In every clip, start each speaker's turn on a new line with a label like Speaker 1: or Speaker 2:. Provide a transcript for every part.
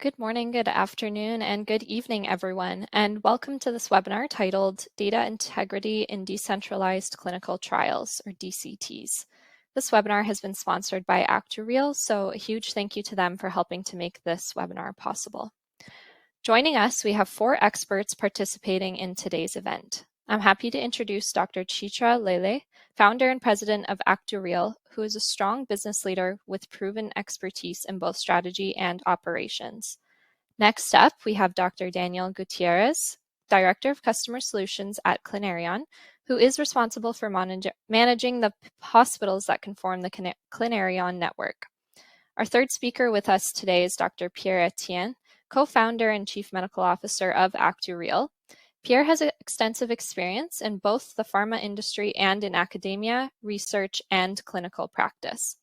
Speaker 1: Good morning, good afternoon, and good evening, everyone, and welcome to this webinar titled Data Integrity in Decentralized Clinical Trials, or DCTs. This webinar has been sponsored by Actureal, so a huge thank you to them for helping to make this webinar possible. Joining us, we have 4 experts participating in today's event. I'm happy to introduce Dr. Chitra Lele, founder and president of Actureal, who is a strong business leader with proven expertise in both strategy and operations. Next up, we have Dr. Daniel Gutierrez, Director of Customer Solutions at Clinarion, who is responsible for managing the hospitals that can form the Clinarion network. Our third speaker with us today is Dr. Pierre Etienne, co-founder and chief medical officer of Actureal. Pierre has extensive experience in both the pharma industry and in academia, research, and clinical practice.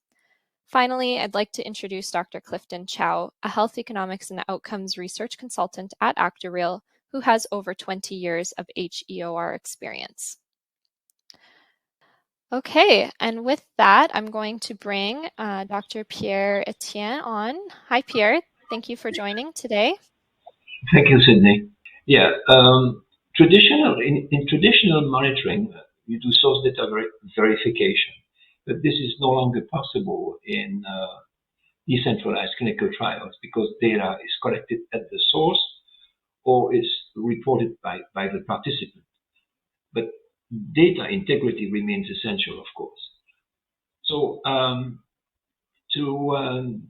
Speaker 1: Finally, I'd like to introduce Dr. Clifton Chow, a health economics and outcomes research consultant at Actureal, who has over 20 years of HEOR experience. Okay, and with that, I'm going to bring Dr. Pierre Etienne on. Hi, Pierre. Thank you for joining today.
Speaker 2: Thank you, Sydney. Yeah, in traditional monitoring, you do source data verification, but this is no longer possible in decentralized clinical trials because data is collected at the source or is reported by the participant. But data integrity remains essential, of course. So to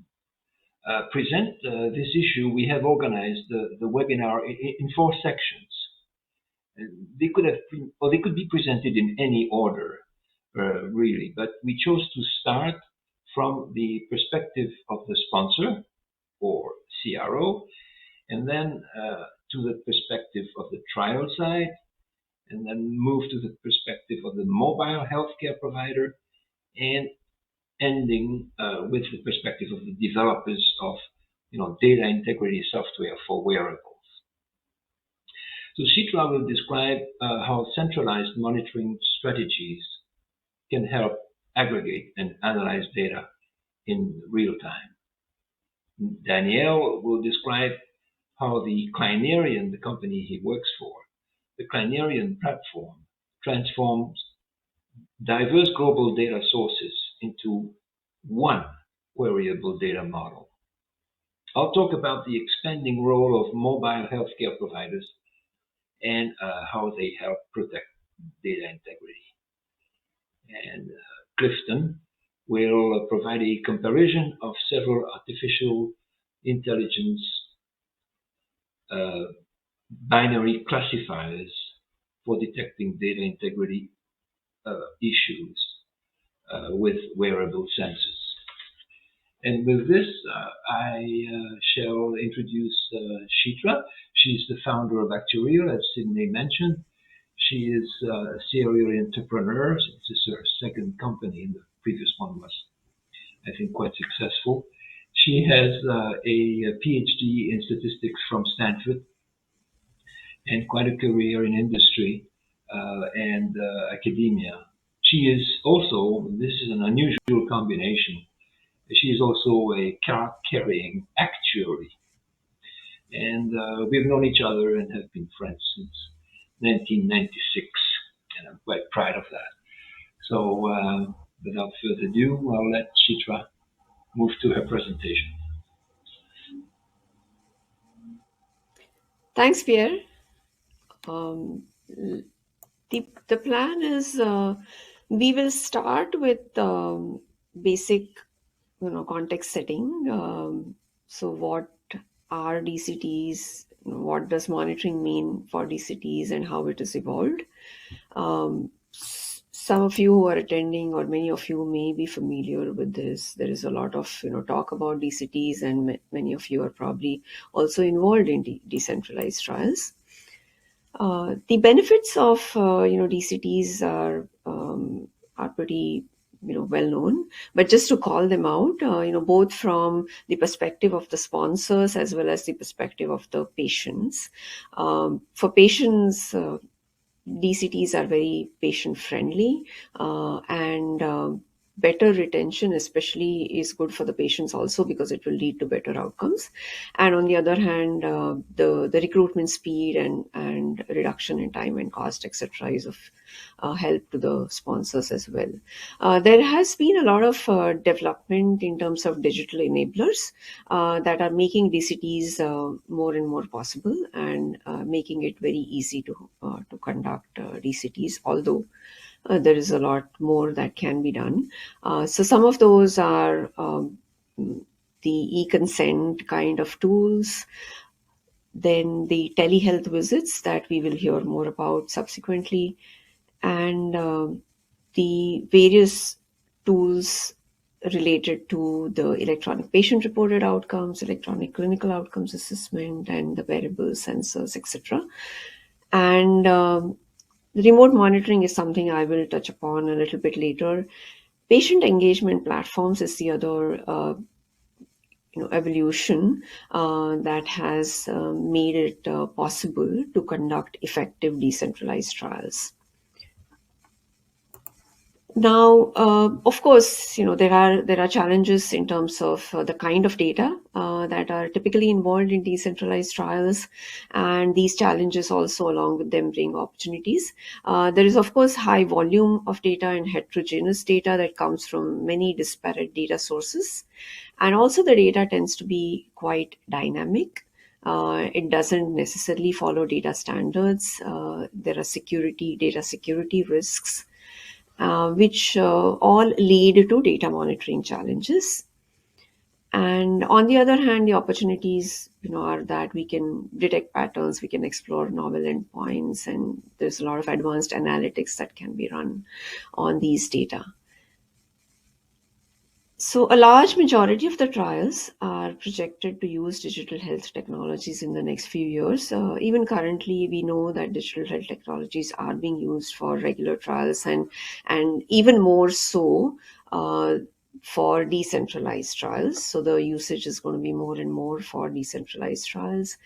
Speaker 2: present this issue, we have organized the webinar in 4 sections. They could be presented in any order, really, but we chose to start from the perspective of the sponsor or CRO, and then to the perspective of the trial side, and then move to the perspective of the mobile healthcare provider, and ending with the perspective of the developers of data integrity software for wearables. So Chitra will describe how centralized monitoring strategies can help aggregate and analyze data in real time. Daniel will describe how the Clinarion, the company he works for, the Clinarion platform transforms diverse global data sources into one wearable data model. I'll talk about the expanding role of mobile healthcare providers and how they help protect data integrity. And Clifton will provide a comparison of several artificial intelligence binary classifiers for detecting data integrity issues with wearable sensors. And with this, I shall introduce Chitra. She's the founder of Actureal, as Sydney mentioned. She is a serial entrepreneur. This is her second company, and the previous one was, I think, quite successful. She has a PhD in statistics from Stanford and quite a career in industry and academia. She is also, this is an unusual combination, she is also a card-carrying actuary. And we've known each other and have been friends since 1996, and I'm quite proud of that. So without further ado, I'll let Chitra move to her presentation.
Speaker 3: Thanks, Pierre. The plan is we will start with basic context setting. So what are DCTs? What does monitoring mean for DCTs and how it has evolved? Some of you who are attending, or many of you may be familiar with this. There is a lot of talk about DCTs, and many of you are probably also involved in decentralized trials. The benefits of DCTs are pretty well known, but just to call them out, both from the perspective of the sponsors as well as the perspective of the patients. For patients, DCTs are very patient friendly, and better retention especially is good for the patients also, because it will lead to better outcomes. And on the other hand, the recruitment speed and reduction in time and cost, etc., is of help to the sponsors as well. There has been a lot of development in terms of digital enablers that are making DCTs more and more possible, and making it very easy to conduct DCTs, although there is a lot more that can be done. So some of those are the e-consent kind of tools, then the telehealth visits that we will hear more about subsequently, and the various tools related to the electronic patient reported outcomes, electronic clinical outcomes assessment, and the wearables, sensors, etc. And remote monitoring is something I will touch upon a little bit later. Patient engagement platforms is the other evolution that has made it possible to conduct effective decentralized trials. Now, of course, there are challenges in terms of the kind of data that are typically involved in decentralized trials, and these challenges also, along with them, bring opportunities. There is, of course, high volume of data and heterogeneous data that comes from many disparate data sources, and also the data tends to be quite dynamic. It doesn't necessarily follow data standards. There are data security risks, which all lead to data monitoring challenges. And on the other hand, the opportunities, are that we can detect patterns, we can explore novel endpoints, and there's a lot of advanced analytics that can be run on these data. So a large majority of the trials are projected to use digital health technologies in the next few years. Even currently, we know that digital health technologies are being used for regular trials, and even more so for decentralized trials. So the usage is going to be more and more for decentralized trials.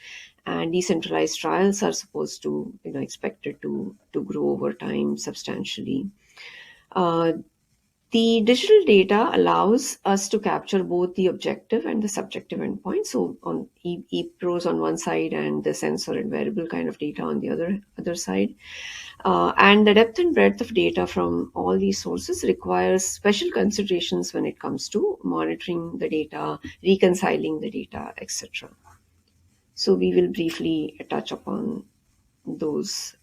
Speaker 3: And decentralized trials are supposed to, expected to grow over time substantially. The digital data allows us to capture both the objective and the subjective endpoints. So on ePROs on one side, and the sensor and wearable kind of data on the other side. And the depth and breadth of data from all these sources requires special considerations when it comes to monitoring the data, reconciling the data, etc. So we will briefly touch upon those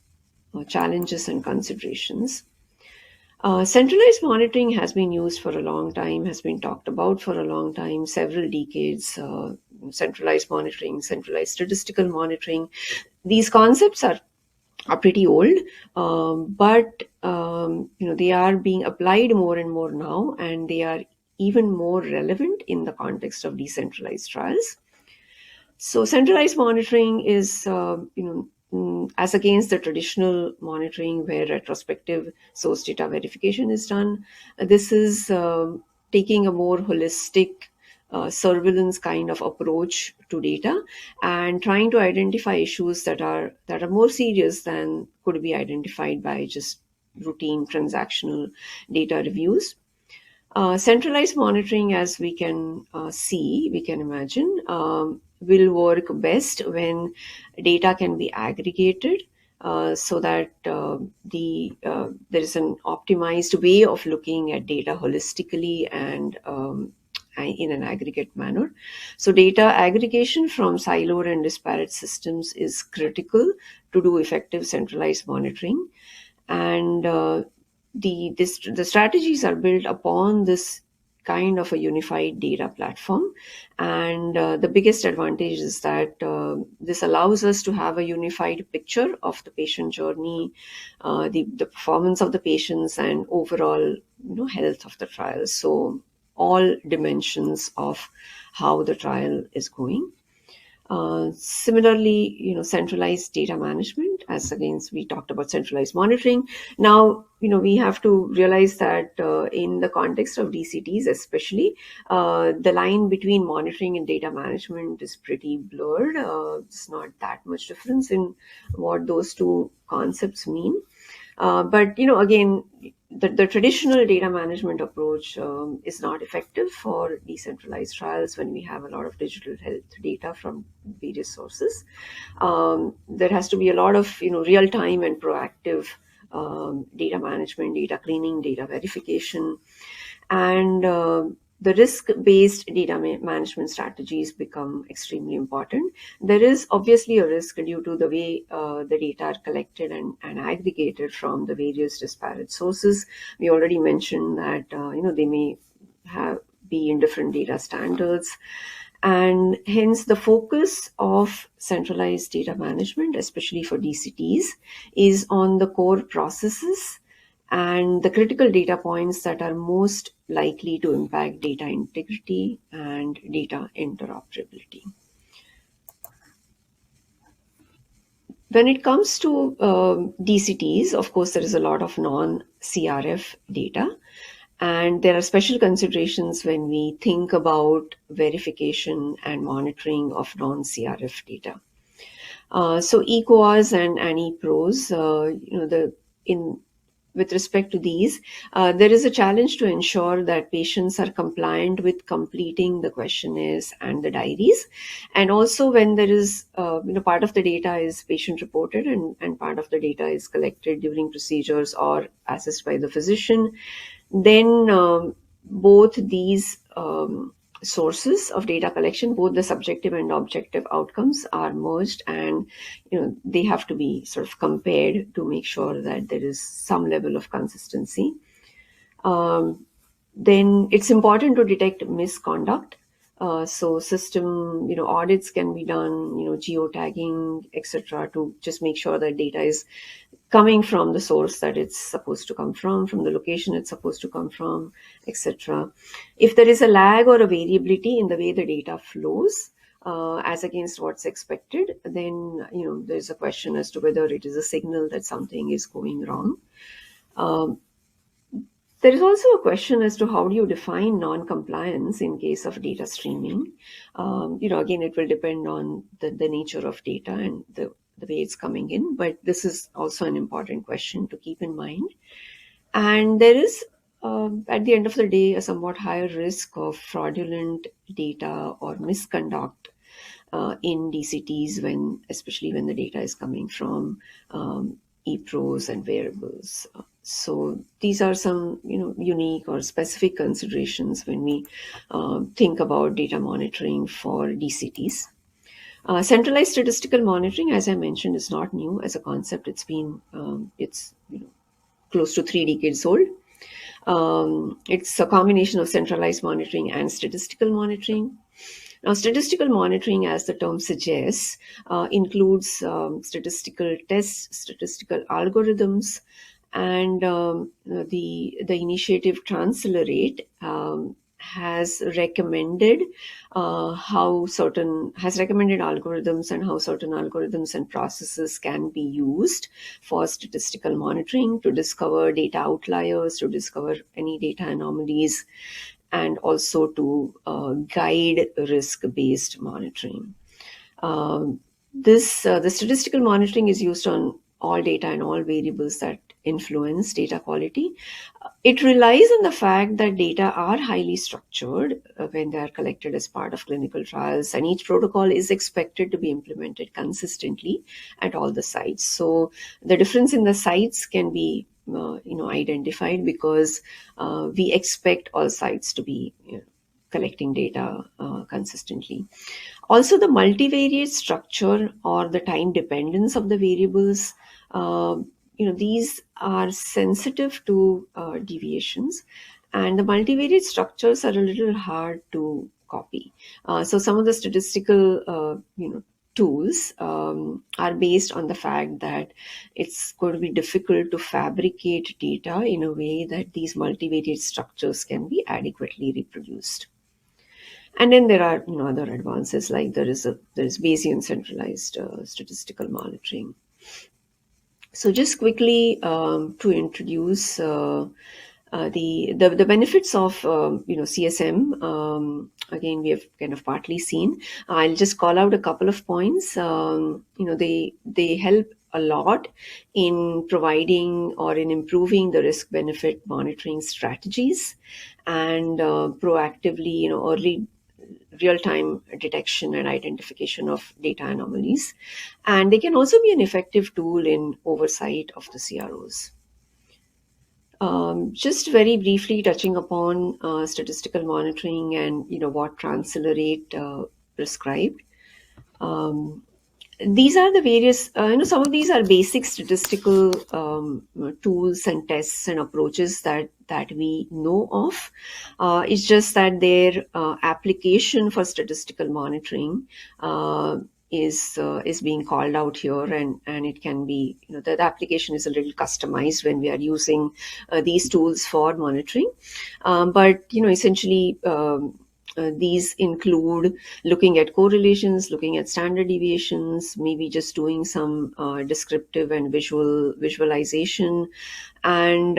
Speaker 3: challenges and considerations. Centralized monitoring has been used for a long time, has been talked about for a long time, several decades. Centralized monitoring, centralized statistical monitoring. These concepts are pretty old, but they are being applied more and more now, and they are even more relevant in the context of decentralized trials. So centralized monitoring is, as against the traditional monitoring where retrospective source data verification is done. This is taking a more holistic surveillance kind of approach to data, and trying to identify issues that are more serious than could be identified by just routine transactional data reviews. Centralized monitoring, as we can imagine, will work best when data can be aggregated, so that there is an optimized way of looking at data holistically and in an aggregate manner. So data aggregation from siloed and disparate systems is critical to do effective centralized monitoring. And the strategies are built upon this kind of a unified data platform. And the biggest advantage is that this allows us to have a unified picture of the patient journey, the performance of the patients, and overall health of the trial. So all dimensions of how the trial is going. Similarly, centralized data management, as against we talked about centralized monitoring. Now, we have to realize that in the context of DCTs especially, the line between monitoring and data management is pretty blurred. It's not that much difference in what those two concepts mean. But again, the traditional data management approach is not effective for decentralized trials when we have a lot of digital health data from various sources. There has to be a lot of real time and proactive data management, data cleaning, data verification, and the risk-based data management strategies become extremely important. There is obviously a risk due to the way the data are collected and aggregated from the various disparate sources. We already mentioned that they may have be in different data standards, and hence the focus of centralized data management, especially for DCTs, is on the core processes and the critical data points that are most likely to impact data integrity and data interoperability. When it comes to DCTs, of course, there is a lot of non-CRF data, and there are special considerations when we think about verification and monitoring of non-CRF data. So ECOAs and EPROs, with respect to these, there is a challenge to ensure that patients are compliant with completing the questionnaires and the diaries. And also when there is, part of the data is patient reported and part of the data is collected during procedures or assessed by the physician, then both these sources of data collection, both the subjective and objective outcomes, are merged, and they have to be sort of compared to make sure that there is some level of consistency. Then it's important to detect misconduct. So system audits can be done, geotagging, etc., to just make sure that data is coming from the source that it's supposed to come from the location it's supposed to come from, etc. If there is a lag or a variability in the way the data flows as against what's expected, then there's a question as to whether it is a signal that something is going wrong. There is also a question as to how do you define non-compliance in case of data streaming. Again, it will depend on the nature of data and the way it's coming in, but this is also an important question to keep in mind. And there is, at the end of the day, a somewhat higher risk of fraudulent data or misconduct in DCTs, especially when the data is coming from EPROs and wearables. So these are some unique or specific considerations when we think about data monitoring for DCTs. Centralized statistical monitoring, as I mentioned, is not new as a concept. It's been close to 3 decades old. It's a combination of centralized monitoring and statistical monitoring. Now, statistical monitoring, as the term suggests, includes statistical tests, statistical algorithms, and the initiative Transcelerate has recommended algorithms and how certain algorithms and processes can be used for statistical monitoring to discover data outliers, to discover any data anomalies, and also to guide risk-based monitoring. The statistical monitoring is used on all data and all variables that influence data quality. It relies on the fact that data are highly structured when they are collected as part of clinical trials, and each protocol is expected to be implemented consistently at all the sites. So the difference in the sites can be identified because we expect all sites to be collecting data consistently. Also, the multivariate structure or the time dependence of the variables, these are sensitive to deviations, and the multivariate structures are a little hard to copy. So some of the statistical tools are based on the fact that it's going to be difficult to fabricate data in a way that these multivariate structures can be adequately reproduced. And then there are other advances, like there is Bayesian centralized statistical monitoring. So just quickly to introduce the benefits of CSM. Again, we have kind of partly seen. I'll just call out a couple of points. They help a lot in providing or in improving the risk-benefit monitoring strategies and proactively, early real-time detection and identification of data anomalies. And they can also be an effective tool in oversight of the CROs. Just very briefly touching upon statistical monitoring and what Transliterate prescribed. These are the various, some of these are basic statistical tools and tests and approaches that we know of. It's just that their application for statistical monitoring is being called out here, and it can be, the application is a little customized when we are using these tools for monitoring. But essentially. These include looking at correlations, looking at standard deviations, maybe just doing some descriptive and visualization, and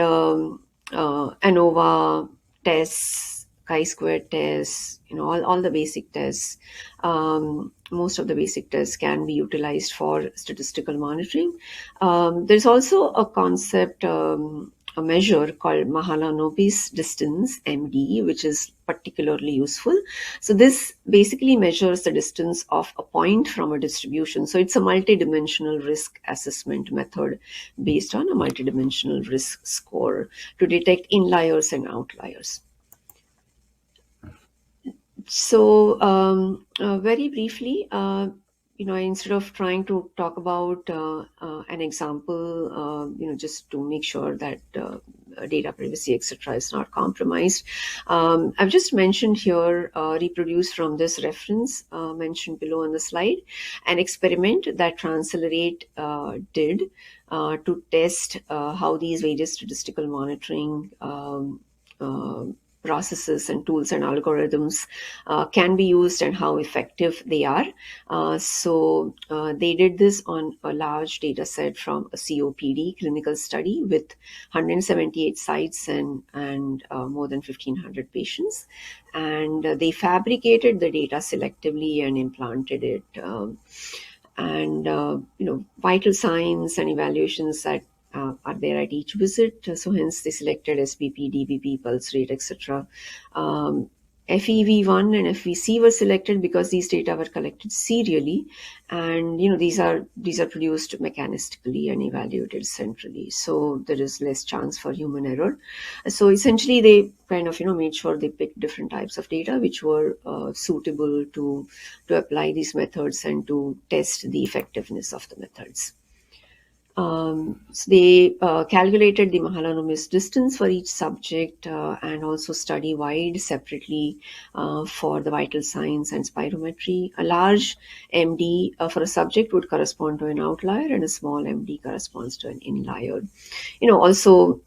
Speaker 3: ANOVA tests, chi-square tests, all the basic tests. Most of the basic tests can be utilized for statistical monitoring. There's also a concept, a measure called Mahalanobis distance, MD, which is particularly useful. So this basically measures the distance of a point from a distribution. So it's a multidimensional risk assessment method based on a multidimensional risk score to detect inliers and outliers. So very briefly, instead of trying to talk about an example, just to make sure that data privacy, etc., is not compromised, I've just mentioned here, reproduced from this reference mentioned below on the slide, an experiment that Transliterate did to test how these various statistical monitoring processes and tools and algorithms can be used and how effective they are. So they did this on a large data set from a COPD clinical study with 178 sites and more than 1,500 patients. And they fabricated the data selectively and implanted it. Vital signs and evaluations that are there at each visit. So hence they selected SBP, DBP, pulse rate, etc. FEV1 and FVC were selected because these data were collected serially, and these are produced mechanistically and evaluated centrally. So there is less chance for human error. So essentially, they kind of made sure they picked different types of data which were suitable to apply these methods and to test the effectiveness of the methods. So they calculated the Mahalanobis distance for each subject and also study-wide separately for the vital signs and spirometry. A large MD for a subject would correspond to an outlier, and a small MD corresponds to an inlier. Also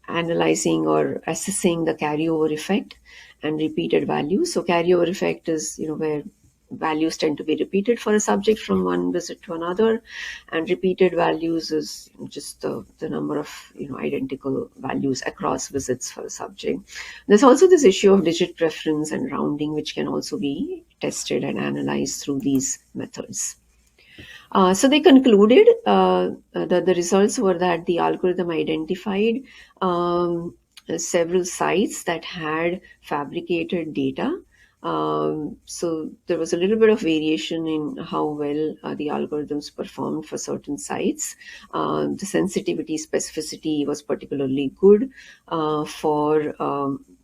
Speaker 3: analyzing or assessing the carryover effect and repeated values. So carryover effect is where values tend to be repeated for a subject from one visit to another, and repeated values is just the number of identical values across visits for a subject. There's also this issue of digit preference and rounding, which can also be tested and analyzed through these methods. So they concluded that the results were that the algorithm identified several sites that had fabricated data. So there was a little bit of variation in how well the algorithms performed for certain sites. The sensitivity specificity was particularly good for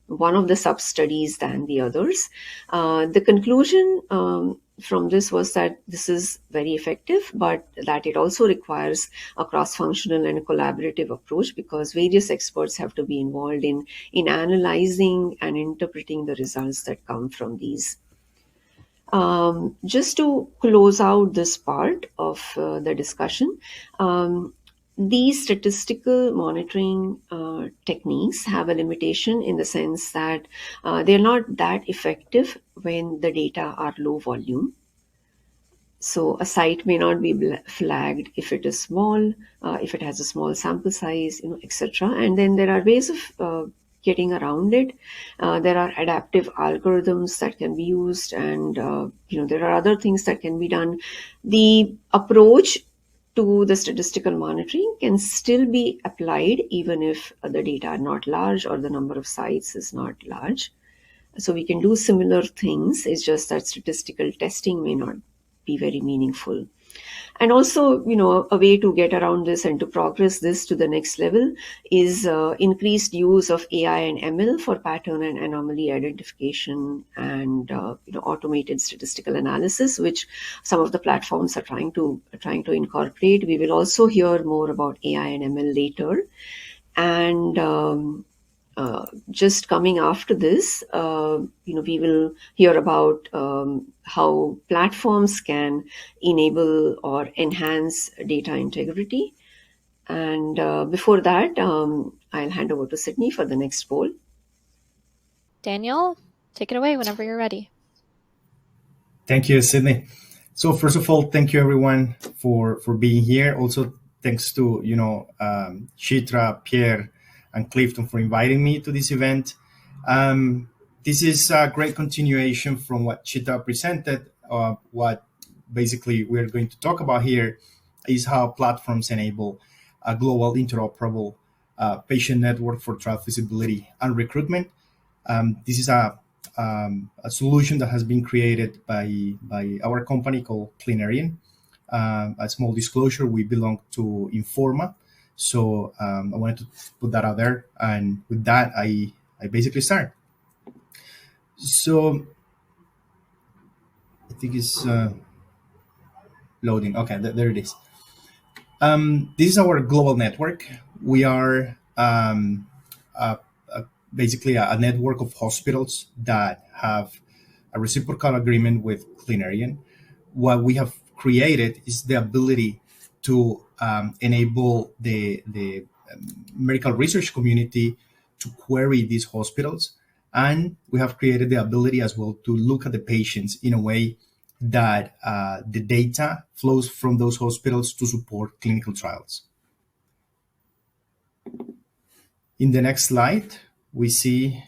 Speaker 3: one of the sub-studies than the others. The conclusion from this was that this is very effective, but that it also requires a cross-functional and a collaborative approach, because various experts have to be involved in analyzing and interpreting the results that come from these. Just to close out this part of the discussion, these statistical monitoring techniques have a limitation in the sense that they're not that effective when the data are low volume. So a site may not be flagged if it is small, if it has a small sample size, etc. And then there are ways of getting around it. There are adaptive algorithms that can be used, and there are other things that can be done. The approach to the statistical monitoring can still be applied even if the data are not large or the number of sites is not large. So we can do similar things. It's just that statistical testing may not be very meaningful. And also, a way to get around this and to progress this to the next level is increased use of AI and ML for pattern and anomaly identification and automated statistical analysis, which some of the platforms are trying to incorporate. We will also hear more about AI and ML later. And just coming after this, we will hear about how platforms can enable or enhance data integrity. And before that, I'll hand over to Sydney for the next poll.
Speaker 1: Daniel, take it away whenever you're ready.
Speaker 4: Thank you, Sydney. So first of all, thank you everyone for being here. Also, thanks to Chitra, Pierre, and Clifton for inviting me to this event. This is a great continuation from what Chitra presented. What basically we're going to talk about here is how platforms enable a global interoperable patient network for trial feasibility and recruitment. This is a solution that has been created by our company called Clinarian. A small disclosure, we belong to Informa. So I wanted to put that out there. And with that, I basically start. So I think it's loading. Okay, there it is. This is our global network. We are basically a network of hospitals that have a reciprocal agreement with Clinarian. What we have created is the ability to enable the medical research community to query these hospitals. And we have created the ability as well to look at the patients in a way that the data flows from those hospitals to support clinical trials. In the next slide, we see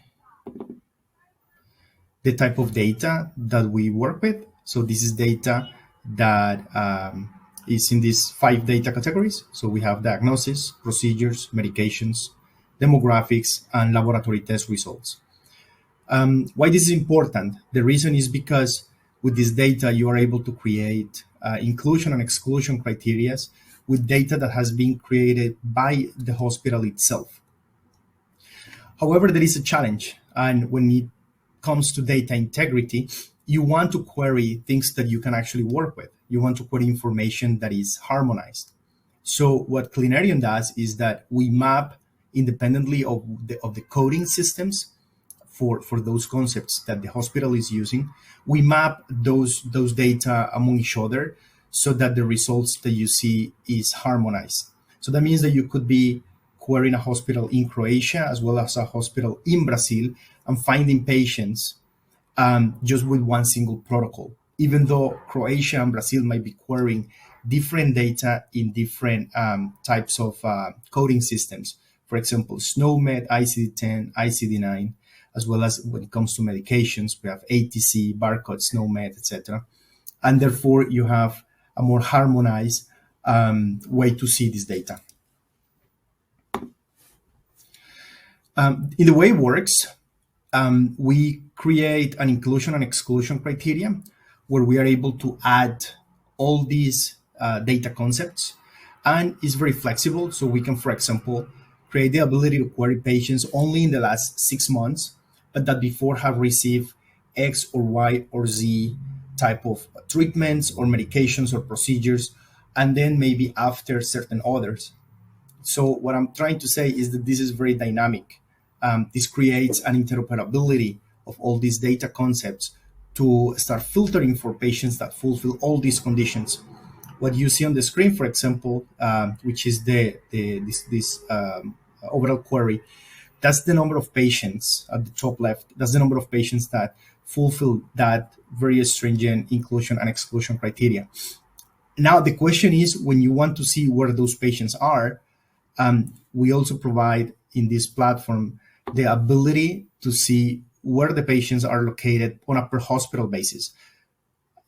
Speaker 4: the type of data that we work with. So this is data that is in these 5 data categories. So we have diagnosis, procedures, medications, demographics, and laboratory test results. Why this is important? The reason is because with this data, you are able to create inclusion and exclusion criteria with data that has been created by the hospital itself. However, there is a challenge, and when it comes to data integrity, you want to query things that you can actually work with. You want to query information that is harmonized. So what Clinarian does is that we map independently of the coding systems for those concepts that the hospital is using. We map those data among each other so that the results that you see is harmonized. So that means that you could be querying a hospital in Croatia as well as a hospital in Brazil and finding patients just with one single protocol, even though Croatia and Brazil might be querying different data in different types of coding systems. For example, SNOMED, ICD-10, ICD-9, as well as when it comes to medications, we have ATC, barcode, SNOMED, etc. And therefore, you have a more harmonized way to see this data. In the way it works, we create an inclusion and exclusion criteria where we are able to add all these data concepts, and it's very flexible. So we can, for example, create the ability to query patients only in the last 6 months, but that before have received X or Y or Z type of treatments or medications or procedures, and then maybe after certain others. So what I'm trying to say is that this is very dynamic. This creates an interoperability of all these data concepts to start filtering for patients that fulfill all these conditions. What you see on the screen, for example, which is this overall query, that's the number of patients at the top left. That's the number of patients that fulfill that very stringent inclusion and exclusion criteria. Now, the question is, when you want to see where those patients are, we also provide in this platform the ability to see where the patients are located on a per hospital basis.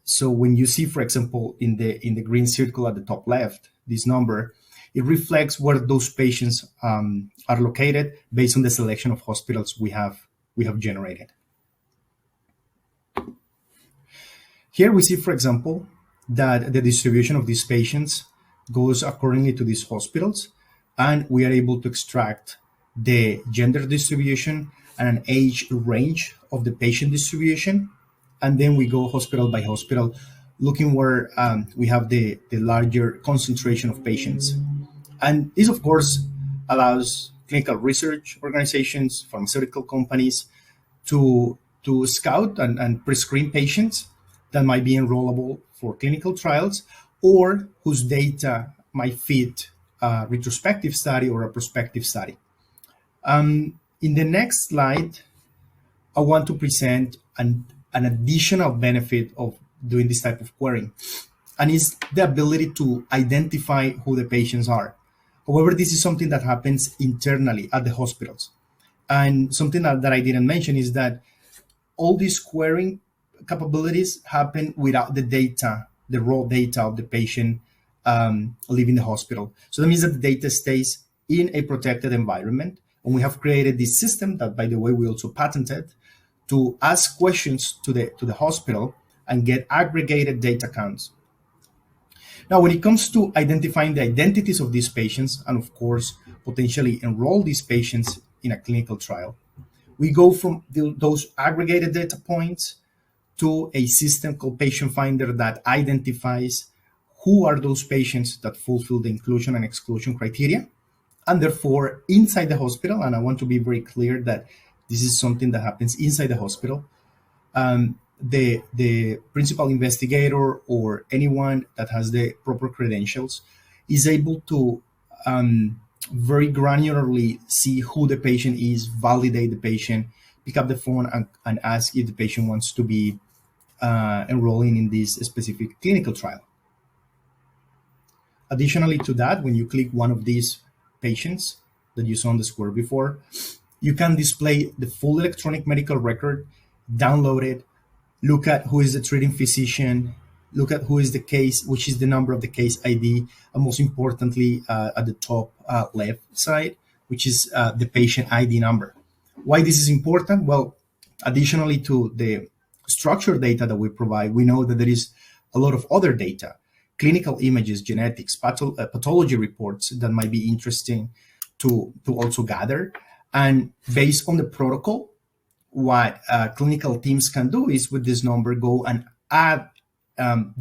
Speaker 4: So when you see, for example, in the green circle at the top left, this number, it reflects where those patients are located based on the selection of hospitals we have generated. Here we see, for example, that the distribution of these patients goes accordingly to these hospitals, and we are able to extract the gender distribution and an age range of the patient distribution. And then we go hospital by hospital, looking where we have the larger concentration of patients. And this, of course, allows clinical research organizations, pharmaceutical companies to scout and pre-screen patients that might be enrollable for clinical trials or whose data might fit a retrospective study or a prospective study. In the next slide, I want to present an additional benefit of doing this type of querying, and it's the ability to identify who the patients are. However, this is something that happens internally at the hospitals. And something that I didn't mention is that all these querying capabilities happen without the data, the raw data of the patient leaving the hospital. So that means that the data stays in a protected environment. And we have created this system that, by the way, we also patented to ask questions to the hospital and get aggregated data counts. Now, when it comes to identifying the identities of these patients and, of course, potentially enroll these patients in a clinical trial, we go from those aggregated data points to a system called Patient Finder that identifies who are those patients that fulfill the inclusion and exclusion criteria. And therefore, inside the hospital, and I want to be very clear that this is something that happens inside the hospital, the principal investigator or anyone that has the proper credentials is able to very granularly see who the patient is, validate the patient, pick up the phone and ask if the patient wants to be enrolling in this specific clinical trial. Additionally to that, when you click one of these patients that you saw on the square before, you can display the full electronic medical record, download it, look at who is the treating physician, look at who is the case, which is the number of the case ID, and most importantly, at the top left side, which is the patient ID number. Why this is important? Well, additionally to the structured data that we provide, we know that there is a lot of other data, clinical images, genetics, pathology reports that might be interesting to also gather. And based on the protocol, what clinical teams can do is with this number go and add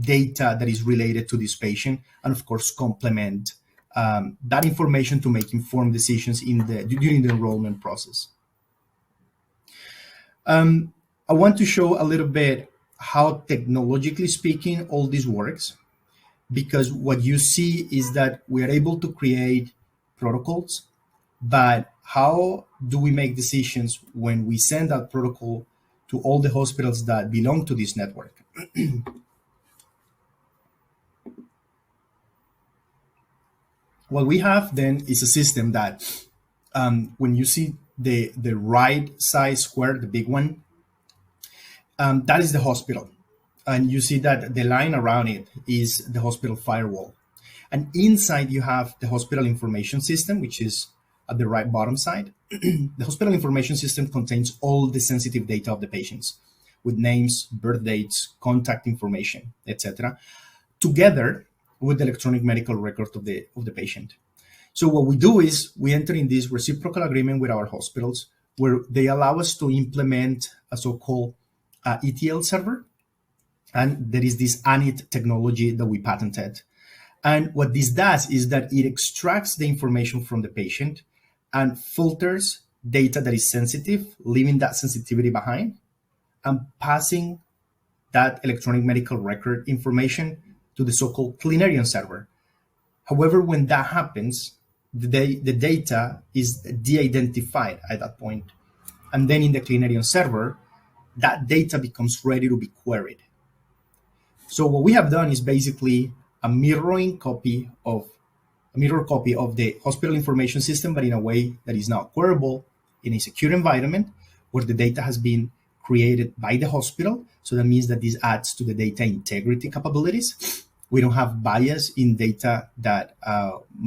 Speaker 4: data that is related to this patient, and of course complement that information to make informed decisions during the enrollment process. I want to show a little bit how technologically speaking all this works, because what you see is that we are able to create protocols, but how do we make decisions when we send that protocol to all the hospitals that belong to this network? What we have then is a system that when you see the right side square, the big one, that is the hospital. And you see that the line around it is the hospital firewall. And inside you have the hospital information system, which is at the right bottom side. The hospital information system contains all the sensitive data of the patients with names, birth dates, contact information, etc., together with the electronic medical record of the patient. So what we do is we enter in this reciprocal agreement with our hospitals where they allow us to implement a so-called ETL server. And there is this ANIT technology that we patented. And what this does is that it extracts the information from the patient and filters data that is sensitive, leaving that sensitivity behind, and passing that electronic medical record information to the so-called Clinarion server. However, when that happens, the data is de-identified at that point. And then in the Clinarion server, that data becomes ready to be queried. So what we have done is basically a mirror copy of the hospital information system, but in a way that is now queryable in a secure environment where the data has been created by the hospital So that means that this adds to the data integrity capabilities. We don't have bias in data that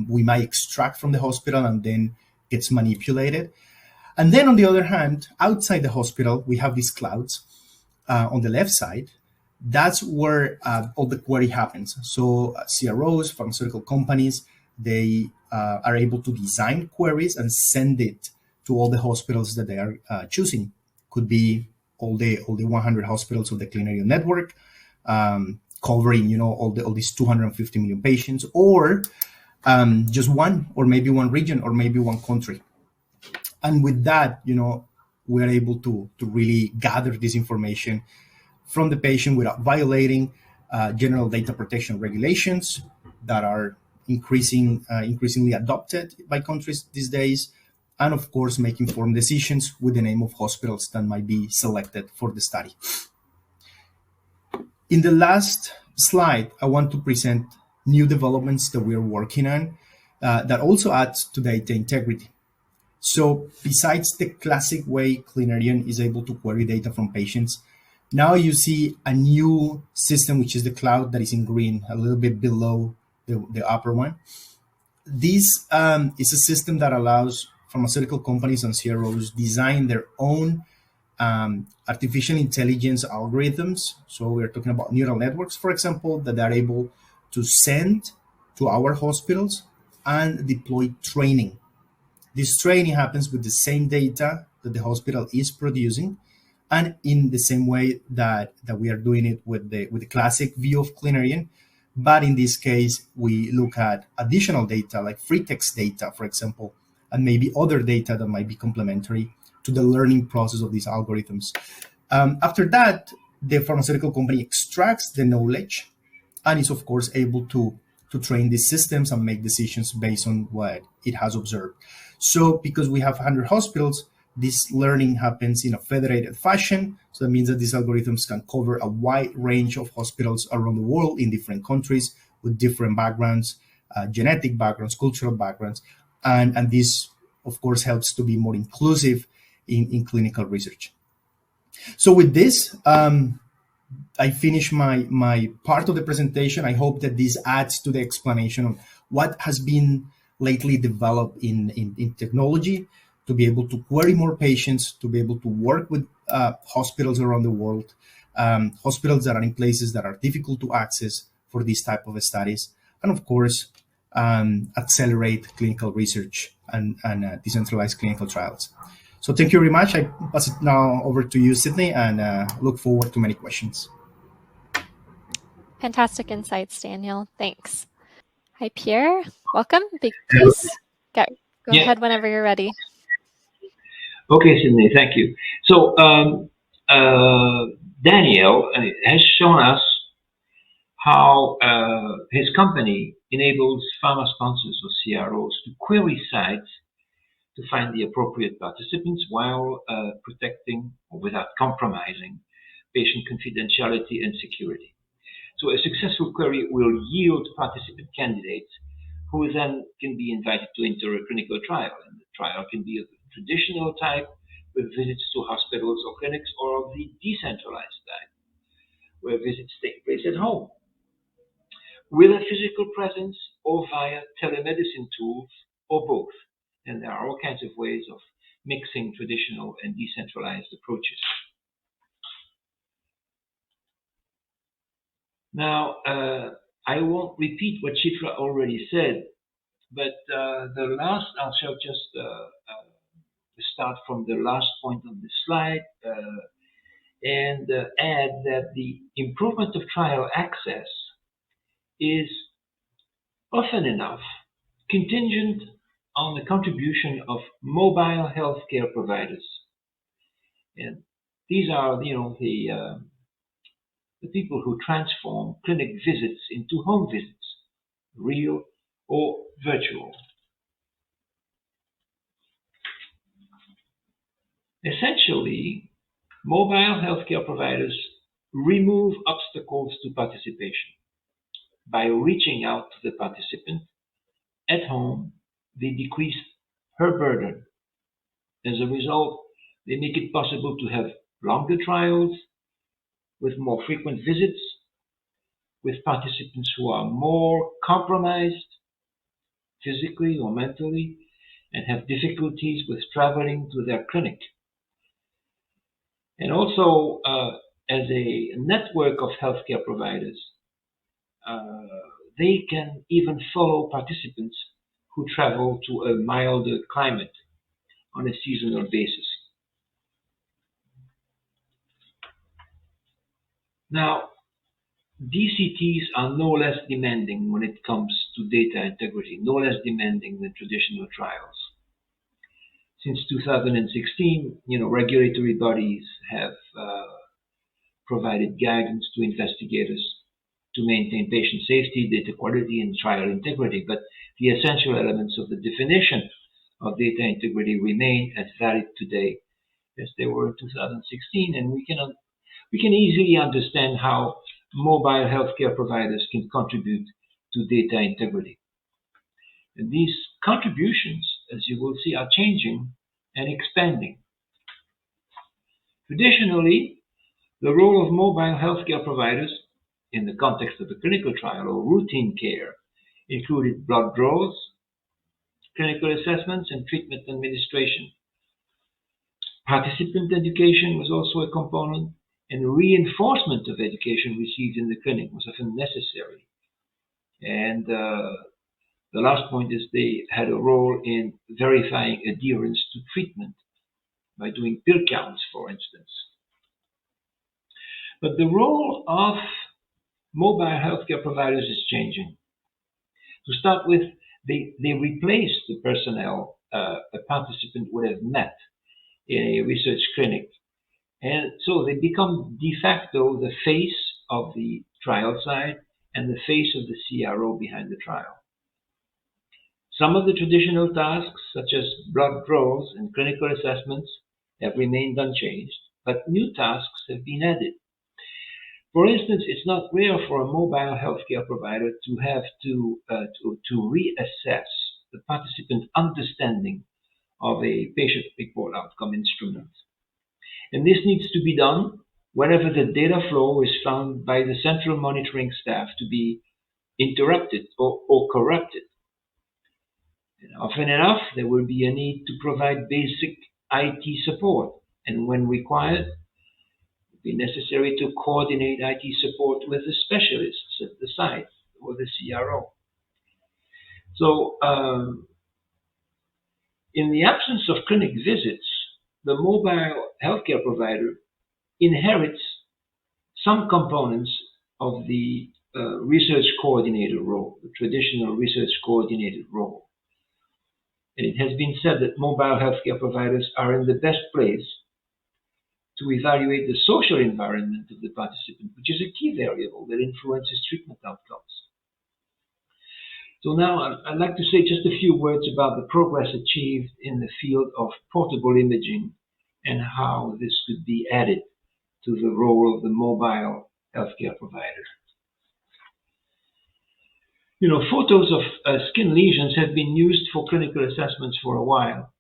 Speaker 4: we might extract from the hospital and then gets manipulated. And then on the other hand, outside the hospital, we have these clouds on the left side. That's where all the query happens. So CROs, pharmaceutical companies, they are able to design queries and send it to all the hospitals that they are choosing. Could be all the 100 hospitals of the Clinarion network, covering all these 250 million patients, or just one, or maybe one region, or maybe one country. And with that, we're able to really gather this information from the patient without violating general data protection regulations that are increasingly adopted by countries these days, and of course make informed decisions with the name of hospitals that might be selected for the study. In the last slide, I want to present new developments that we are working on that also adds to data integrity. So besides the classic way Clinarion is able to query data from patients, now you see a new system, which is the cloud that is in green, a little bit below the upper one. This is a system that allows pharmaceutical companies and CROs design their own artificial intelligence algorithms. So we're talking about neural networks, for example, that are able to send to our hospitals and deploy training. This training happens with the same data that the hospital is producing, and in the same way that we are doing it with the classic view of Clinarion. But in this case, we look at additional data like free text data, for example, and maybe other data that might be complementary to the learning process of these algorithms. After that, the pharmaceutical company extracts the knowledge and is, of course, able to train these systems and make decisions based on what it has observed. So because we have 100 hospitals, this learning happens in a federated fashion. So that means that these algorithms can cover a wide range of hospitals around the world in different countries with different backgrounds, genetic backgrounds, cultural backgrounds. And this, of course, helps to be more inclusive in clinical research. So with this, I finish my part of the presentation. I hope that this adds to the explanation of what has been lately developed in technology to be able to query more patients, to be able to work with hospitals around the world, hospitals that are in places that are difficult to access for these type of studies, and of course, accelerate clinical research and decentralized clinical trials. So thank you very much. I pass it now over to you, Sydney, and look forward to many questions.
Speaker 1: Fantastic insights, Daniel. Thanks. Hi, Pierre. Welcome. Please go ahead whenever you're ready.
Speaker 2: Okay, Sydney, thank you. So Daniel has shown us how his company enables pharma sponsors or CROs to query sites to find the appropriate participants while protecting or without compromising patient confidentiality and security. So a successful query will yield participant candidates who then can be invited to enter a clinical trial. And the trial can be of the traditional type with visits to hospitals or clinics, or of the decentralized type where visits take place at home with a physical presence or via telemedicine tools or both. And there are all kinds of ways of mixing traditional and decentralized approaches. Now, I won't repeat what Chitra already said, but I'll show just start from the last point on the slide and add that the improvement of trial access is often enough contingent on the contribution of mobile healthcare providers. And these are, the people who transform clinic visits into home visits, real or virtual. Essentially, mobile healthcare providers remove obstacles to participation. By reaching out to the participant at home, they decrease her burden. As a result, they make it possible to have longer trials with more frequent visits, with participants who are more compromised physically or mentally and have difficulties with traveling to their clinic. And also, as a network of healthcare providers, they can even follow participants who travel to a milder climate on a seasonal basis. Now, DCTs are no less demanding when it comes to data integrity, no less demanding than traditional trials. Since 2016, regulatory bodies have provided guidance to investigators to maintain patient safety, data quality, and trial integrity. But the essential elements of the definition of data integrity remain as valid today as they were in 2016, and we can easily understand how mobile healthcare providers can contribute to data integrity. And these contributions, as you will see, are changing and expanding. Traditionally, the role of mobile healthcare providers in the context of a clinical trial or routine care included blood draws, clinical assessments, and treatment administration. Participant education was also a component, and reinforcement of education received in the clinic was often necessary. And the last point is they had a role in verifying adherence to treatment by doing pill counts, for instance. But the role of mobile healthcare providers is changing. To start with, they replace the personnel a participant would have met in a research clinic. And so they become de facto the face of the trial side and the face of the CRO behind the trial. Some of the traditional tasks, such as blood draws and clinical assessments, have remained unchanged, but new tasks have been added. For instance, it's not rare for a mobile healthcare provider to have to reassess the participant understanding of a patient report outcome instrument. And this needs to be done whenever the data flow is found by the central monitoring staff to be interrupted or corrupted. And often enough, there will be a need to provide basic IT support, and when required, it will be necessary to coordinate IT support with the specialists at the site or the CRO. So, in the absence of clinic visits, the mobile healthcare provider inherits some components of the research coordinator role, the traditional research coordinator role. And it has been said that mobile healthcare providers are in the best place to evaluate the social environment of the participant, which is a key variable that influences treatment outcomes. So now I'd like to say just a few words about the progress achieved in the field of portable imaging and how this could be added to the role of the mobile healthcare provider. Photos of skin lesions have been used for clinical assessments for a while.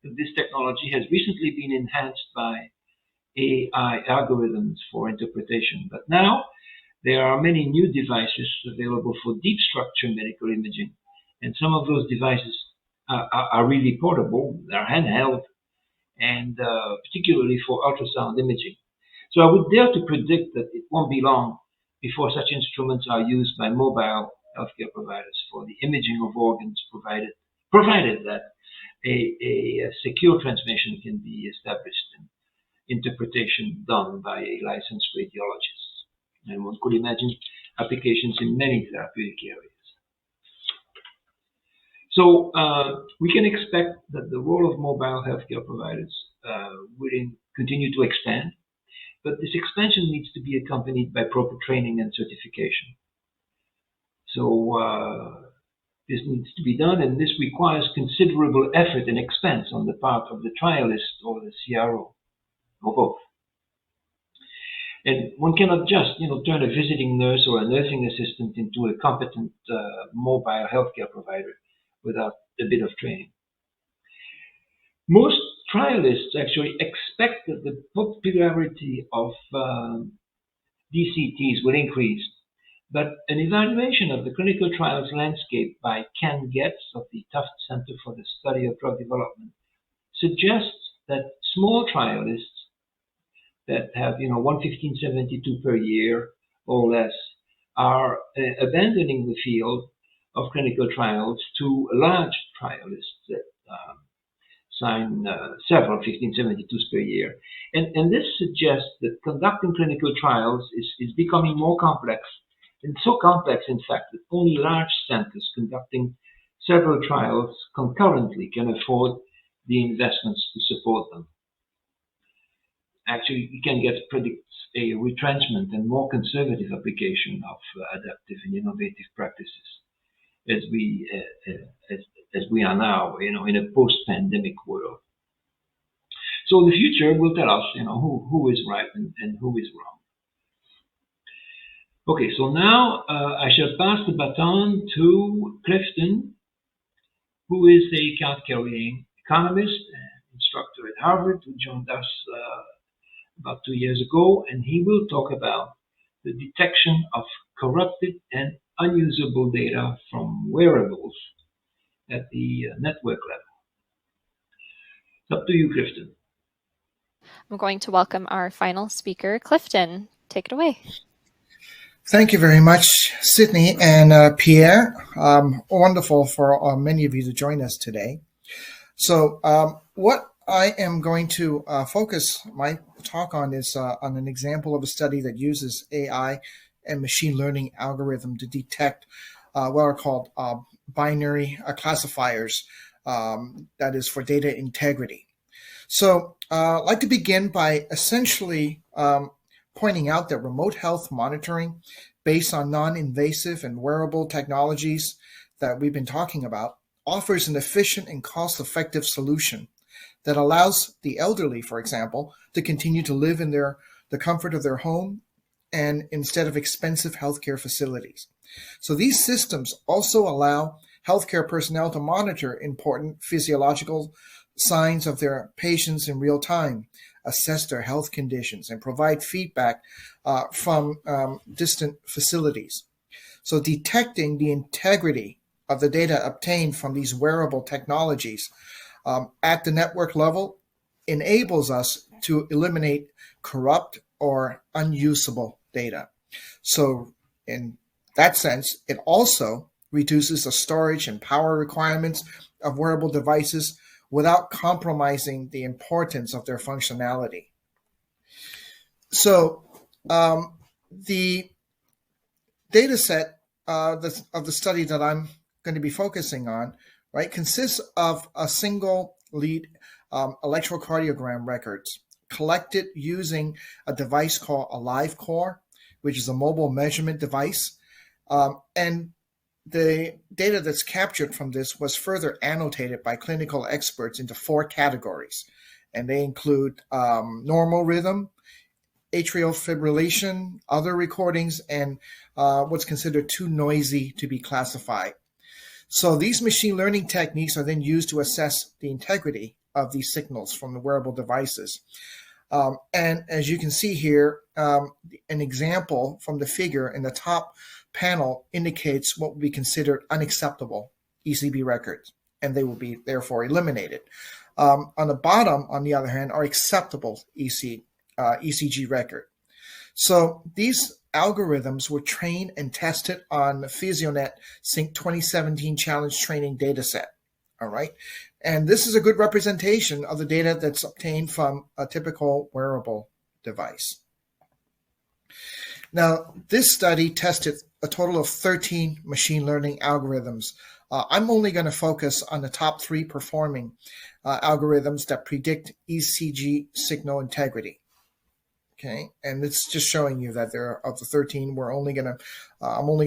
Speaker 2: This technology has recently been enhanced by AI algorithms for interpretation, but now there are many new devices available for deep structure medical imaging, and some of those devices are really portable, they're handheld, and particularly for ultrasound imaging. So I would dare to predict that it won't be long before such instruments are used by mobile healthcare providers for the imaging of organs, provided that a secure transmission can be established and interpretation done by a licensed radiologist. And one could imagine applications in many therapeutic areas. So we can expect that the role of mobile healthcare providers will continue to expand, but this expansion needs to be accompanied by proper training and certification. So this needs to be done, and this requires considerable effort and expense on the part of the trialist or the CRO, or both. And one cannot just, turn a visiting nurse or a nursing assistant into a competent mobile healthcare provider without a bit of training. Most trialists actually expect that the popularity of DCTs will increase, but an evaluation of the clinical trials landscape by Ken Getz of the Tufts Center for the Study of Drug Development suggests that small trialists that have, 11572 per year or less are abandoning the field of clinical trials to large trialists that sign several 1572s per year. And this suggests that conducting clinical trials is becoming more complex, and so complex, in fact, that only large centers conducting several trials concurrently can afford the investments to support them. Actually, you can predict a retrenchment and more conservative application of adaptive and innovative practices as we are now, in a post-pandemic world. So the future will tell us, who is right and who is wrong. Okay, so now I shall pass the baton to Clifton, who is a card-carrying economist and instructor at Harvard, who joined us about 2 years ago, and he will talk about the detection of corrupted and unusable data from wearables at the network level. It's up to you, Clifton.
Speaker 1: I'm going to welcome our final speaker, Clifton. Take it away.
Speaker 5: Thank you very much, Sydney and Pierre. Wonderful for many of you to join us today. So what I am going to focus my talk on is on an example of a study that uses AI and machine learning algorithm to detect what are called binary classifiers, that is for data integrity. So I'd like to begin by essentially pointing out that remote health monitoring based on non-invasive and wearable technologies that we've been talking about offers an efficient and cost-effective solution that allows the elderly, for example, to continue to live in the comfort of their home and instead of expensive healthcare facilities. So these systems also allow healthcare personnel to monitor important physiological signs of their patients in real time, assess their health conditions, and provide feedback from distant facilities. So detecting the integrity of the data obtained from these wearable technologies at the network level enables us to eliminate corrupt or unusable data. So in that sense, it also reduces the storage and power requirements of wearable devices without compromising the importance of their functionality. So the data set of the study that I'm going to be focusing on, right, consists of a single lead electrocardiogram records collected using a device called a LiveCore, which is a mobile measurement device. And the data that's captured from this was further annotated by clinical experts into 4 categories. And they include normal rhythm, atrial fibrillation, other recordings, and what's considered too noisy to be classified. So these machine learning techniques are then used to assess the integrity of these signals from the wearable devices. And as you can see here, an example from the figure in the top panel indicates what would be considered unacceptable ECB records, and they will be therefore eliminated. On the bottom, on the other hand, are acceptable ECG record. So these algorithms were trained and tested on the PhysioNet Sync 2017 Challenge Training dataset. All right. And this is a good representation of the data that's obtained from a typical wearable device. Now, this study tested a total of 13 machine learning algorithms. I'm only going to focus on the top 3 performing algorithms that predict ECG signal integrity. Okay, and it's just showing you that there of the 13, I'm only going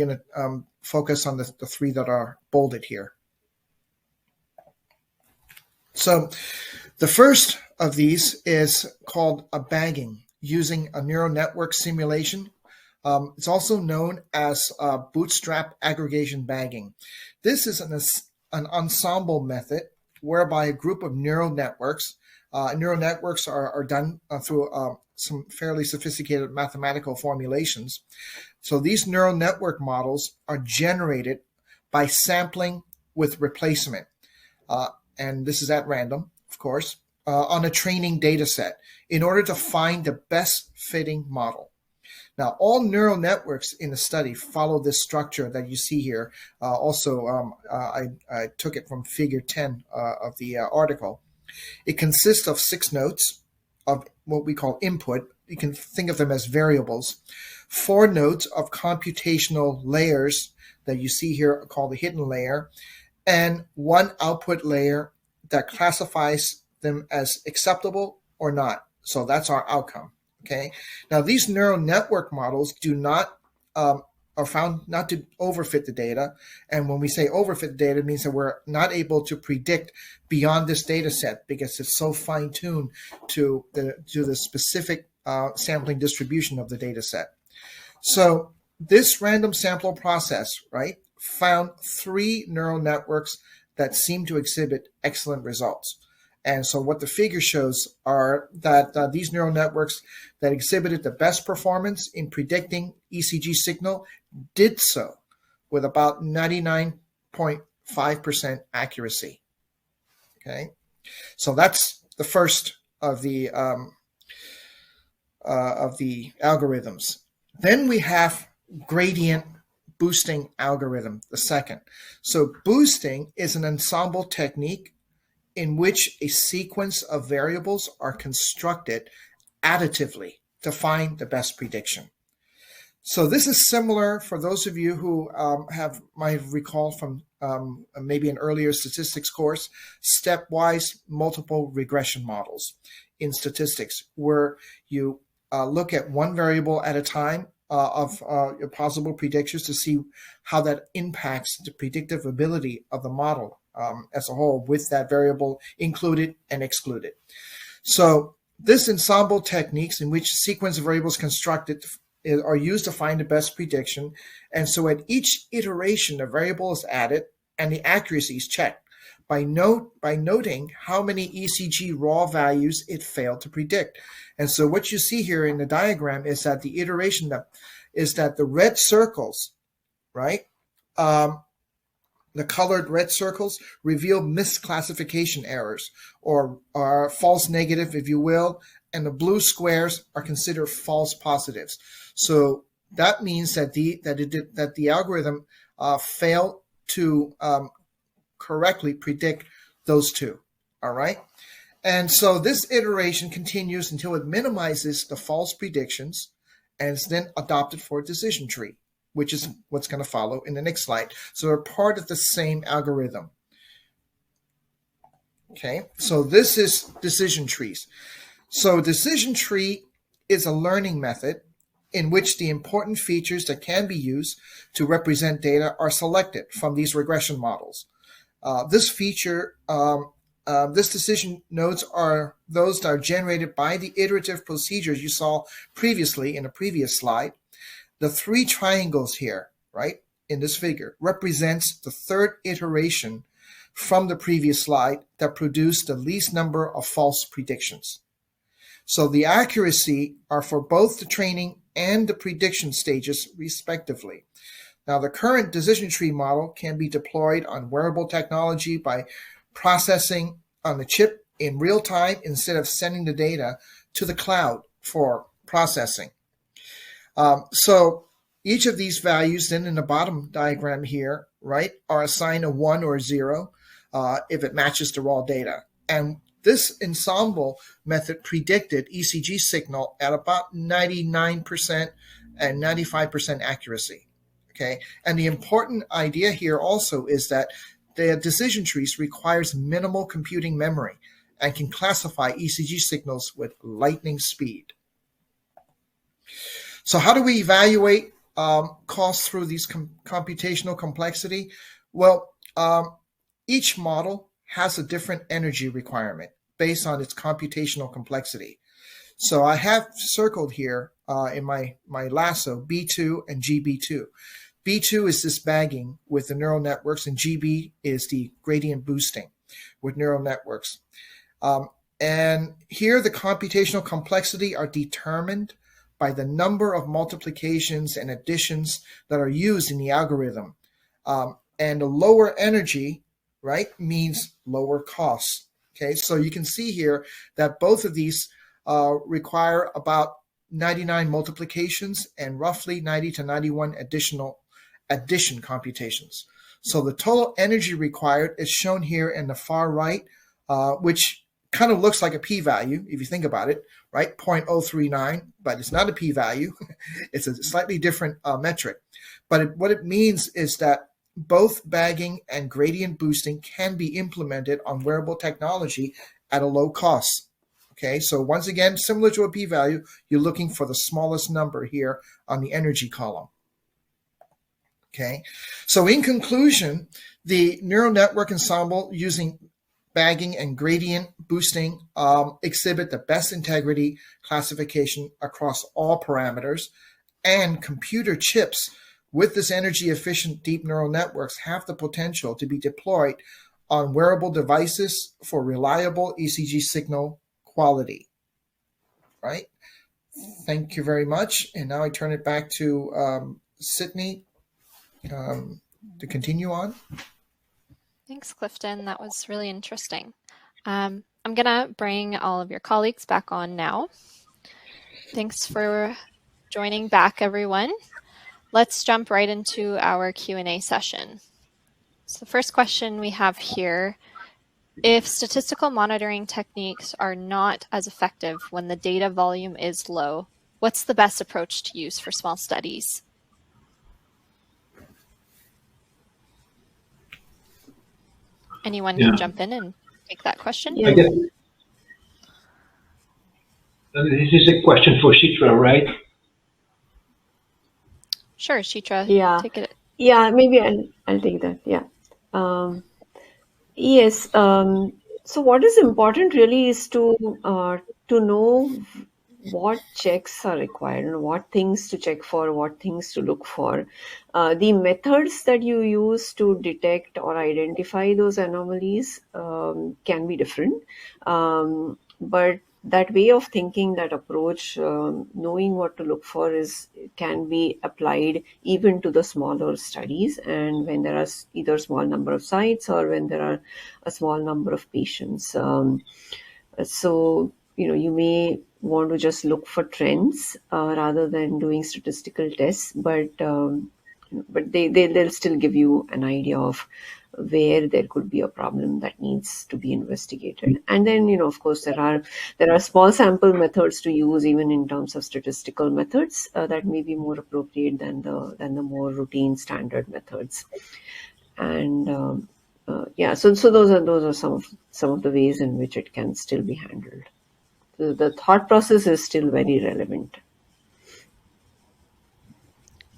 Speaker 5: to focus on the 3 that are bolded here. So the first of these is called a bagging using a neural network simulation. It's also known as bootstrap aggregation bagging. This is an ensemble method whereby a group of neural networks Neural networks are done through some fairly sophisticated mathematical formulations. So these neural network models are generated by sampling with replacement. And this is at random, of course, on a training data set in order to find the best fitting model. Now, all neural networks in the study follow this structure that you see here. I took it from figure 10 of the article. It consists of 6 nodes of what we call input. You can think of them as variables. 4 nodes of computational layers that you see here called the hidden layer, and 1 output layer that classifies them as acceptable or not. So that's our outcome. Okay. Now these neural network models are found not to overfit the data. And when we say overfit the data, it means that we're not able to predict beyond this data set because it's so fine-tuned to the specific sampling distribution of the data set. So this random sample process, right, found 3 neural networks that seem to exhibit excellent results. And so what the figure shows are that these neural networks that exhibited the best performance in predicting ECG signal did so with about 99.5% accuracy. Okay, so that's the first of the algorithms. Then we have gradient boosting algorithm, the second. So boosting is an ensemble technique in which a sequence of variables are constructed additively to find the best prediction. So this is similar for those of you who might recall from maybe an earlier statistics course, stepwise multiple regression models in statistics, where you look at one variable at a time of possible predictions to see how that impacts the predictive ability of the model as a whole, with that variable included and excluded. So this ensemble techniques in which sequence of variables constructed are used to find the best prediction. And so at each iteration, a variable is added and the accuracy is checked by noting how many ECG raw values it failed to predict. And so what you see here in the diagram is that the iteration is that the red circles, right? The colored red circles reveal misclassification errors or false negative, if you will, and the blue squares are considered false positives. So that means that the algorithm failed to correctly predict those two. All right. And so this iteration continues until it minimizes the false predictions and is then adopted for a decision tree, which is what's going to follow in the next slide. So they're part of the same algorithm. Okay, so this is decision trees. So decision tree is a learning method in which the important features that can be used to represent data are selected from these regression models. This decision nodes are those that are generated by the iterative procedures you saw previously in a previous slide. The 3 triangles here, right, in this figure represents the 3rd iteration from the previous slide that produced the least number of false predictions. So the accuracy are for both the training and the prediction stages, respectively. Now, the current decision tree model can be deployed on wearable technology by processing on the chip in real time instead of sending the data to the cloud for processing. So each of these values then in the bottom diagram here, right, are assigned a 1 or 0 if it matches the raw data. And this ensemble method predicted ECG signal at about 99% and 95% accuracy. Okay, and the important idea here also is that the decision trees requires minimal computing memory and can classify ECG signals with lightning speed. So how do we evaluate costs through these computational complexity? Well, each model has a different energy requirement based on its computational complexity. So I have circled here in my lasso B2 and GB2. B2 is this bagging with the neural networks, and GB is the gradient boosting with neural networks. And here the computational complexity are determined by the number of multiplications and additions that are used in the algorithm. And the lower energy, right, means lower costs. Okay, so you can see here that both of these require about 99 multiplications and roughly 90 to 91 addition computations. So the total energy required is shown here in the far right, which kind of looks like a p-value if you think about it, right? 0.039, but it's not a p-value. It's a slightly different metric. But what it means is that both bagging and gradient boosting can be implemented on wearable technology at a low cost. Okay, so once again, similar to a p-value, you're looking for the smallest number here on the energy column. Okay, so in conclusion, the neural network ensemble using bagging and gradient boosting exhibit the best integrity classification across all parameters, and computer chips with this energy efficient deep neural networks have the potential to be deployed on wearable devices for reliable ECG signal quality. Right? Thank you very much. And now I turn it back to Sydney to continue on.
Speaker 1: Thanks, Clifton. That was really interesting. I'm going to bring all of your colleagues back on now. Thanks for joining back, everyone. Let's jump right into our Q&A session. So the first question we have here, if statistical monitoring techniques are not as effective when the data volume is low, what's the best approach to use for small studies? Anyone can jump in and take that question?
Speaker 2: I guess this is a question for Shitra, right?
Speaker 1: Sure, Shitra.
Speaker 3: Yeah.
Speaker 1: Take it.
Speaker 3: Yeah, maybe I'll take that. Yeah. Yes. So what is important really is to know what checks are required and what things to check for, what things to look for. The methods that you use to detect or identify those anomalies can be different. But that way of thinking, that approach, knowing what to look for can be applied even to the smaller studies, and when there are either small number of sites or when there are a small number of patients. So, you may want to just look for trends rather than doing statistical tests, but they'll still give you an idea of where there could be a problem that needs to be investigated. And then, of course, there are small sample methods to use even in terms of statistical methods that may be more appropriate than the more routine standard methods. And yeah, so those are some of the ways in which it can still be handled. The thought process is still very relevant.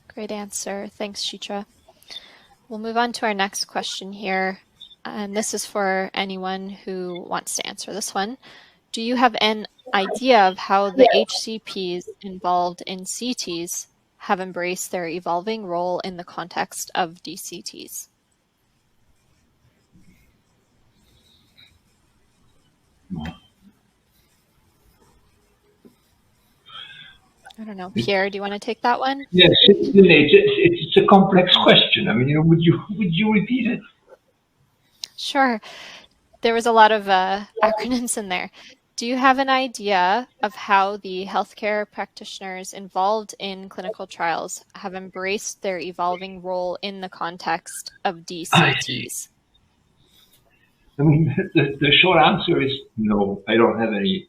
Speaker 1: Great answer. Thanks, Shitra. We'll move on to our next question here. And this is for anyone who wants to answer this one. Do you have an idea of how the HCPs involved in CTs have embraced their evolving role in the context of DCTs? I don't know. Pierre, do you want to take that one?
Speaker 2: Yes, it's a complex question. I mean, would you repeat it?
Speaker 1: Sure. There was a lot of acronyms in there. Do you have an idea of how the healthcare practitioners involved in clinical trials have embraced their evolving role in the context of DCTs?
Speaker 2: I mean, the short answer is no. I don't have any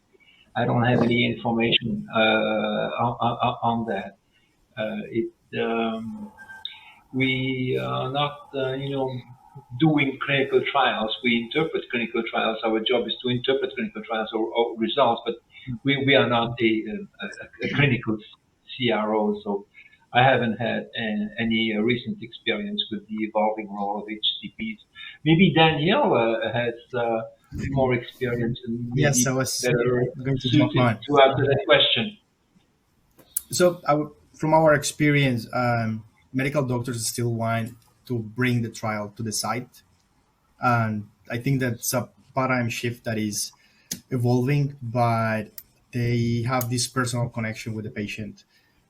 Speaker 2: information on that. We are not, doing clinical trials. We interpret clinical trials. Our job is to interpret clinical trials or results, but we are not a clinical CRO. So I haven't had any recent experience with the evolving role of HCPs. Maybe Danielle has more experience and maybe
Speaker 4: Yes, I was
Speaker 2: better
Speaker 4: going to
Speaker 2: suited
Speaker 4: jump on.
Speaker 2: to answer that question.
Speaker 4: So from our experience, medical doctors still want to bring the trial to the site. And I think that's a paradigm shift that is evolving, but they have this personal connection with the patient.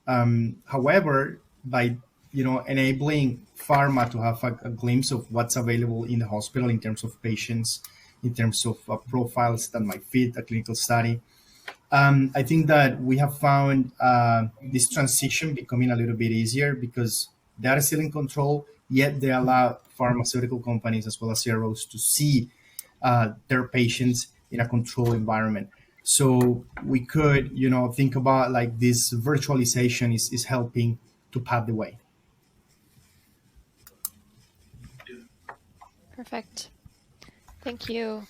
Speaker 4: However, by enabling pharma to have a glimpse of what's available in the hospital in terms of patients, in terms of profiles that might fit a clinical study, I think that we have found this transition becoming a little bit easier because they are still in control, yet they allow pharmaceutical companies as well as CROs to see their patients in a controlled environment. So we could, think about like this virtualization is helping to pave the way.
Speaker 1: Perfect. Thank you.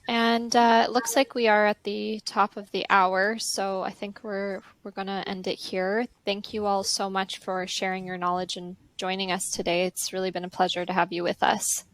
Speaker 1: And it looks like we are at the top of the hour, so I think we're going to end it here. Thank you all so much for sharing your knowledge and joining us today. It's really been a pleasure to have you with us.